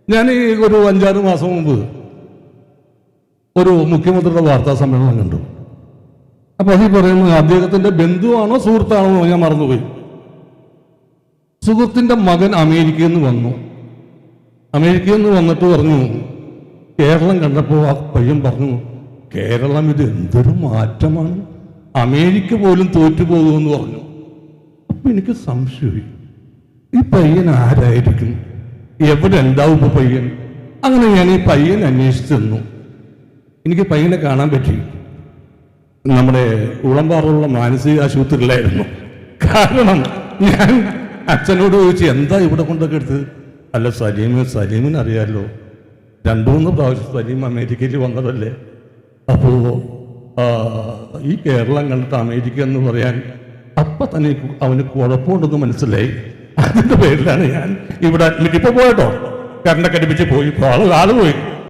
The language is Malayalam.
ഞാൻ ഈ ഒരു 5-6 മാസം മുമ്പ് ഒരു മുഖ്യമന്ത്രിയുടെ വാർത്താ സമ്മേളനം കണ്ടു. അപ്പൊ അതിൽ പറയുന്നത് അദ്ദേഹത്തിന്റെ ബന്ധുവാണോ സുഹൃത്താണോ ഞാൻ മറന്നുപോയി. സുഹൃത്തിന്റെ മകൻ അമേരിക്കയിൽ നിന്ന് വന്നു. അമേരിക്കയിൽ നിന്ന് വന്നിട്ട് പറഞ്ഞു, കേരളം കണ്ടപ്പോൾ ആ പയ്യൻ പറഞ്ഞു, കേരളം ഇത് എന്തൊരു മാറ്റമാണ്, അമേരിക്ക പോലും തോറ്റുപോകുമെന്ന് പറഞ്ഞു. അപ്പൊ എനിക്ക് സംശയമായി, ഈ പയ്യൻ ആരായിരിക്കും, എവിടെ ഉണ്ടാവും ഇപ്പൊ പയ്യൻ? അങ്ങനെ ഞാൻ ഈ പയ്യൻ അന്വേഷിച്ചു തന്നു. എനിക്ക് പയ്യനെ കാണാൻ പറ്റി. നമ്മുടെ ഉളമ്പാറുള്ള മാനസിക ആശുപത്രിയിലായിരുന്നു. കാരണം ഞാൻ അച്ഛനോട് ചോദിച്ചു, എന്താ ഇവിടെ കൊണ്ടൊക്കെ എടുത്ത്? അല്ല സലീമിന് അറിയാമല്ലോ, 2-3 പ്രാവശ്യം സലീം അമേരിക്കയിൽ വന്നതല്ലേ. അപ്പോ ഈ കേരളം കണ്ടിട്ട് അമേരിക്ക എന്ന് പറയാൻ അപ്പൊ തന്നെ അവന് കുഴപ്പമുണ്ടെന്ന് മനസ്സിലായി. അതിന്റെ പേരിലാണ് ഞാൻ ഇവിടെ അഡ്മിറ്റ്. ഇപ്പൊ പോയിട്ടോ, കറണ്ടൊക്കെ അടുപ്പിച്ച് പോയി, ആള് പോയി.